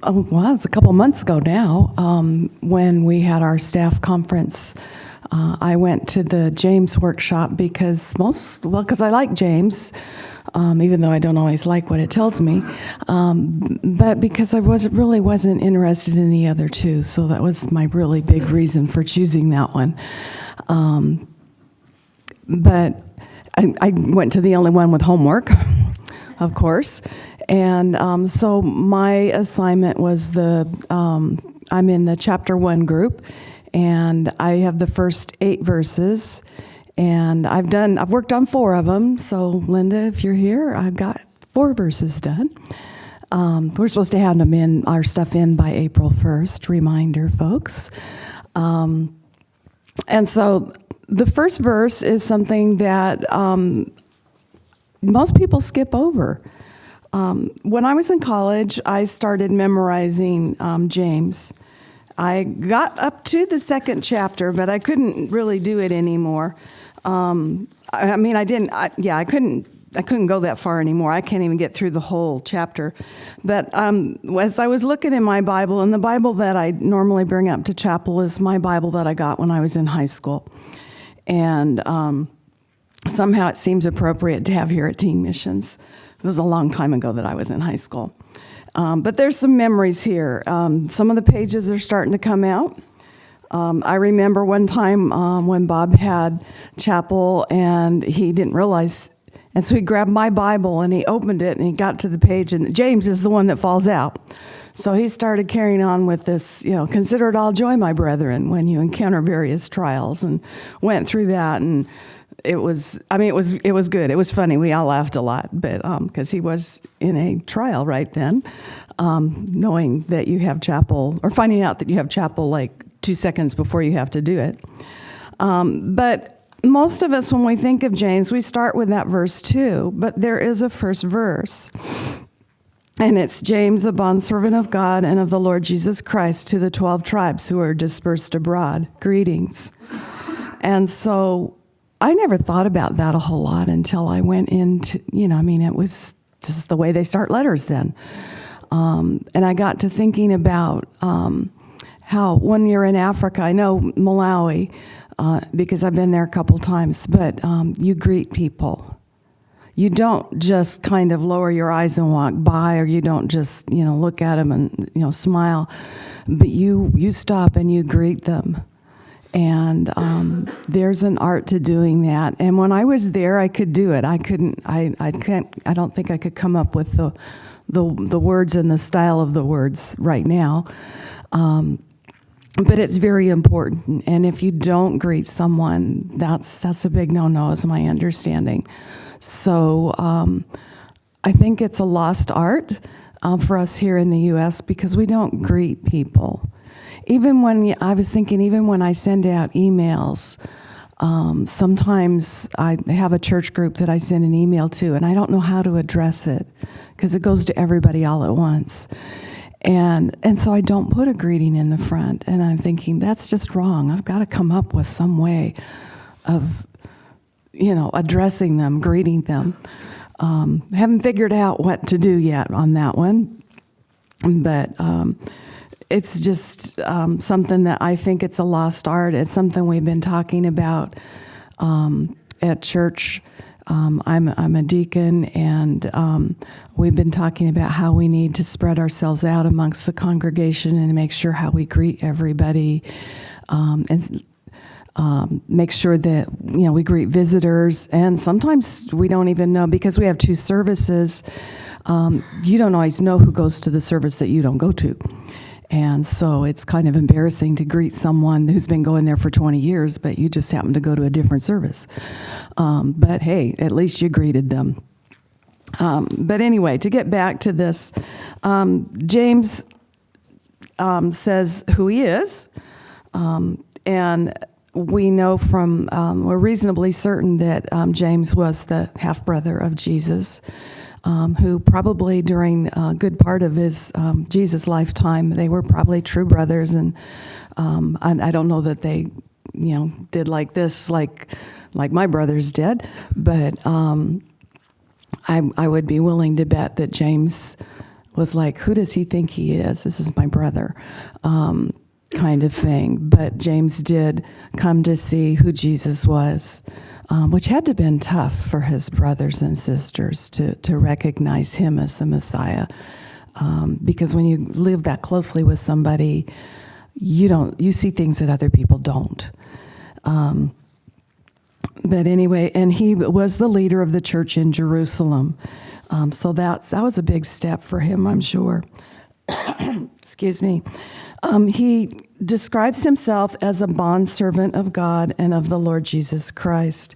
Well, it's a couple months ago now, when we had our staff conference. I went to the James workshop because I like James, even though I don't always like what it tells me, but because I wasn't interested in the other two, so that was my really big reason for choosing that one. But I went to the only one with homework, of course, and so my assignment was I'm in the chapter 1 group, and I have the first 8 verses, and I've worked on 4 of them. So Linda, if you're here, I've got 4 verses done. We're supposed to hand our stuff in by April 1st. Reminder, folks. And so the first verse is something that most people skip over. When I was in college, I started memorizing James. I got up to the 2nd chapter, but I couldn't really do it anymore. I couldn't go that far anymore. I can't even get through the whole chapter. But as I was looking in my Bible, and the Bible that I normally bring up to chapel is my Bible that I got when I was in high school. And somehow it seems appropriate to have here at Teen Missions. It was a long time ago that I was in high school. But there's some memories here. Some of the pages are starting to come out. I remember one time when Bob had chapel and he didn't realize, and so he grabbed my Bible and he opened it and he got to the page, and James is the one that falls out. So he started carrying on with this, consider it all joy, my brethren, when you encounter various trials, and went through that, and it was good. It was funny. We all laughed a lot, but because he was in a trial right then, knowing that you have chapel, or finding out that you have chapel like 2 seconds before you have to do it. But most of us, when we think of James, we start with that verse 2, but there is a first verse. And it's James, a bondservant of God and of the Lord Jesus Christ, to the 12 tribes who are dispersed abroad. Greetings. And so I never thought about that a whole lot until I went into, this is the way they start letters then. And I got to thinking about how when you're in Africa, I know Malawi, because I've been there a couple times, but you greet people. You don't just kind of lower your eyes and walk by, or you don't just, look at them and, smile, but you stop and you greet them. And there's an art to doing that. And when I was there, I could do it. I don't think I could come up with the words and the style of the words right now. But it's very important. And if you don't greet someone, that's a big no-no, is my understanding. So I think it's a lost art for us here in the U.S. because we don't greet people. Even when I send out emails, sometimes I have a church group that I send an email to, and I don't know how to address it because it goes to everybody all at once. And so I don't put a greeting in the front, and I'm thinking, that's just wrong. I've got to come up with some way of, addressing them, greeting them. Haven't figured out what to do yet on that one, but it's just something that I think it's a lost art. It's something we've been talking about at church. I'm a deacon, and we've been talking about how we need to spread ourselves out amongst the congregation and make sure how we greet everybody, and make sure that we greet visitors. And sometimes we don't even know, because we have 2 services. You don't always know who goes to the service that you don't go to. And so it's kind of embarrassing to greet someone who's been going there for 20 years, but you just happen to go to a different service. But hey, at least you greeted them. But anyway, to get back to this, James says who he is, and we know we're reasonably certain that James was the half-brother of Jesus, who probably during a good part of his Jesus' lifetime, they were probably true brothers. And I don't know that they, did like this, like my brothers did, but I would be willing to bet that James was like, who does he think he is? This is my brother, kind of thing. But James did come to see who Jesus was, which had to have been tough for his brothers and sisters to recognize him as the Messiah. Because when you live that closely with somebody, you see things that other people don't. But anyway, and he was the leader of the church in Jerusalem. So that was a big step for him, I'm sure. Excuse me. He describes himself as a bondservant of God and of the Lord Jesus Christ.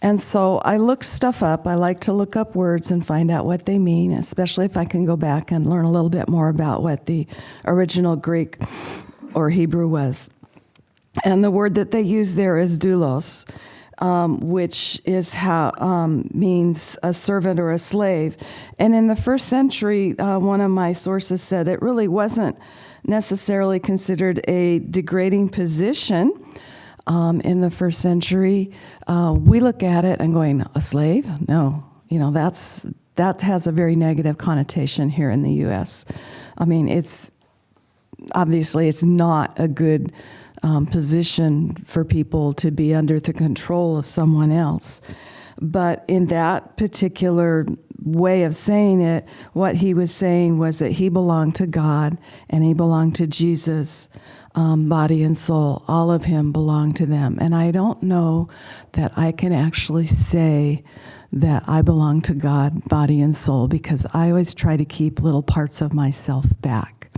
And so I look stuff up. I like to look up words and find out what they mean, especially if I can go back and learn a little bit more about what the original Greek or Hebrew was. And the word that they use there is doulos, which is means a servant or a slave. And in the first century, one of my sources said it really wasn't necessarily considered a degrading position. In the first century, we look at it and going, a slave? No, that has a very negative connotation here in the U.S. I mean, it's not a good position for people to be under the control of someone else. But in that particular way of saying it, what he was saying was that he belonged to God and he belonged to Jesus. Body and soul, all of him belonged to them. And I don't know that I can actually say that I belong to God, body and soul, because I always try to keep little parts of myself back.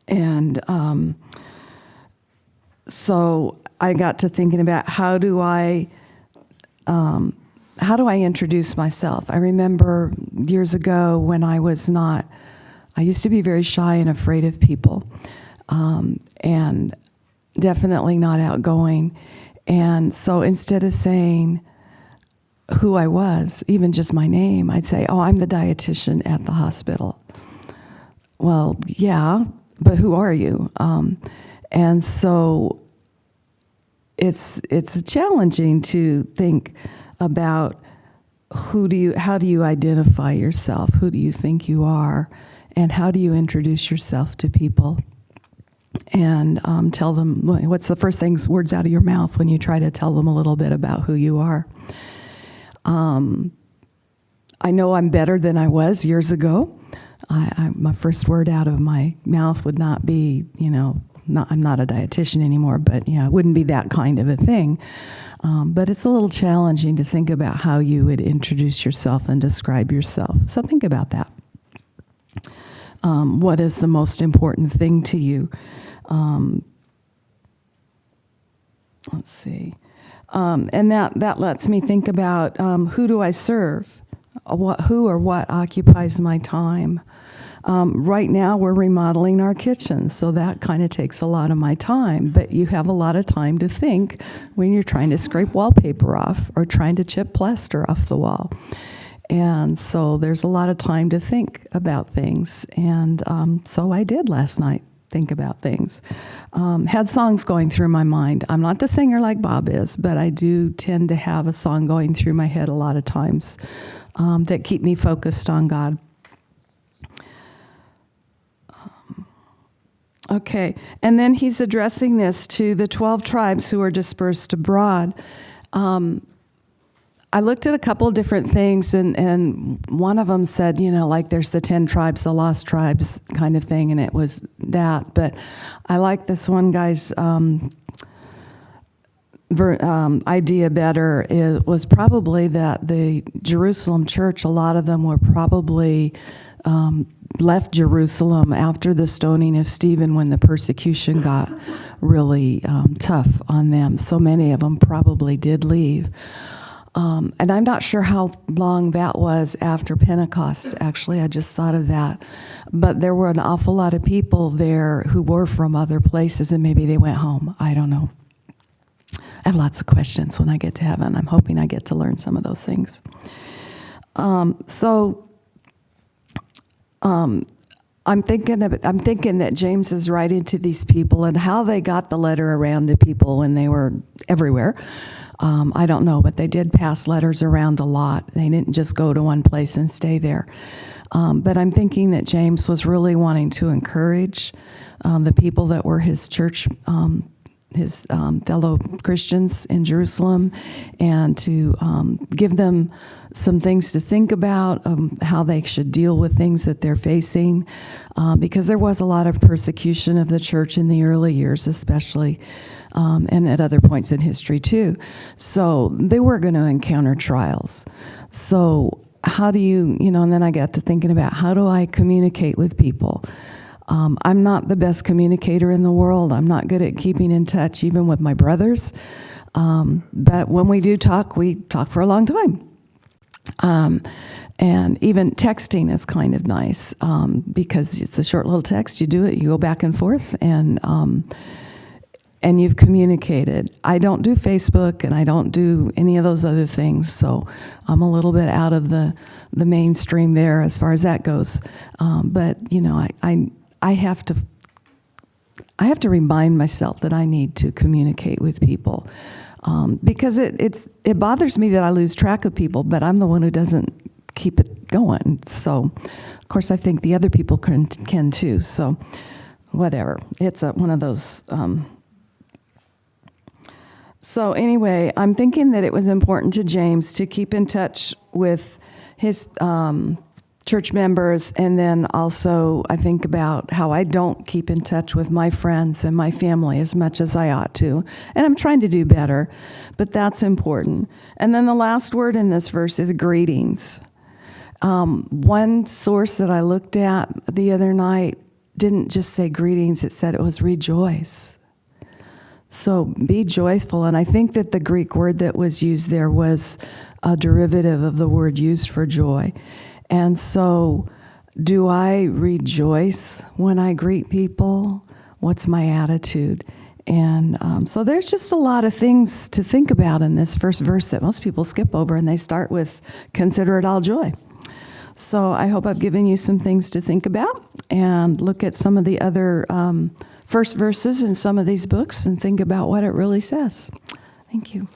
And so I got to thinking about how do I introduce myself? I remember years ago when I used to be very shy and afraid of people. And definitely not outgoing. And so instead of saying who I was, even just my name, I'd say, oh, I'm the dietitian at the hospital. Well, yeah, but who are you? And so it's challenging to think about how do you identify yourself? Who do you think you are? And how do you introduce yourself to people? And tell them, what's the first words out of your mouth when you try to tell them a little bit about who you are. I know I'm better than I was years ago. My first word out of my mouth would not be, I'm not a dietitian anymore, but it wouldn't be that kind of a thing. But it's a little challenging to think about how you would introduce yourself and describe yourself. So think about that. What is the most important thing to you? Let's see. And that lets me think about who do I serve? Who or what occupies my time? Right now we're remodeling our kitchen, so that kind of takes a lot of my time. But you have a lot of time to think when you're trying to scrape wallpaper off or trying to chip plaster off the wall. And so there's a lot of time to think about things. And so I did last night, think about things. Had songs going through my mind. I'm not the singer like Bob is, but I do tend to have a song going through my head a lot of times that keep me focused on God. Okay, and then he's addressing this to the 12 tribes who are dispersed abroad. I looked at a couple of different things, and one of them said, like there's the 10 tribes, the lost tribes kind of thing, and it was that. But I like this one guy's idea better. It was probably that the Jerusalem church, a lot of them were probably left Jerusalem after the stoning of Stephen when the persecution got really tough on them. So many of them probably did leave. And I'm not sure how long that was after Pentecost, actually. I just thought of that. But there were an awful lot of people there who were from other places, and maybe they went home. I don't know. I have lots of questions when I get to heaven. I'm hoping I get to learn some of those things. I'm thinking that James is writing to these people and how they got the letter around to people when they were everywhere. I don't know, but they did pass letters around a lot. They didn't just go to one place and stay there. But I'm thinking that James was really wanting to encourage the people that were his church, his fellow Christians in Jerusalem, and to give them some things to think about, how they should deal with things that they're facing, because there was a lot of persecution of the church in the early years, especially, and at other points in history too. So they were going to encounter trials. So how do you, and then I got to thinking about, how do I communicate with people? I'm not the best communicator in the world. I'm not good at keeping in touch, even with my brothers. But when we do talk, we talk for a long time. And even texting is kind of nice, because it's a short little text. You do it, you go back and forth, and you've communicated. I don't do Facebook, and I don't do any of those other things, so I'm a little bit out of the mainstream there as far as that goes. But I have to remind myself that I need to communicate with people, because it bothers me that I lose track of people, but I'm the one who doesn't keep it going. So, of course, I think the other people can too. So, whatever. It's one of those. So anyway, I'm thinking that it was important to James to keep in touch with his church members, and then also I think about how I don't keep in touch with my friends and my family as much as I ought to, and I'm trying to do better, but that's important. And then the last word in this verse is greetings. One source that I looked at the other night didn't just say greetings, it said it was rejoice. So be joyful, and I think that the Greek word that was used there was a derivative of the word used for joy. And so, do I rejoice when I greet people? What's my attitude? And so there's just a lot of things to think about in this first verse that most people skip over, and they start with, consider it all joy. So I hope I've given you some things to think about, and look at some of the other first verses in some of these books and think about what it really says. Thank you.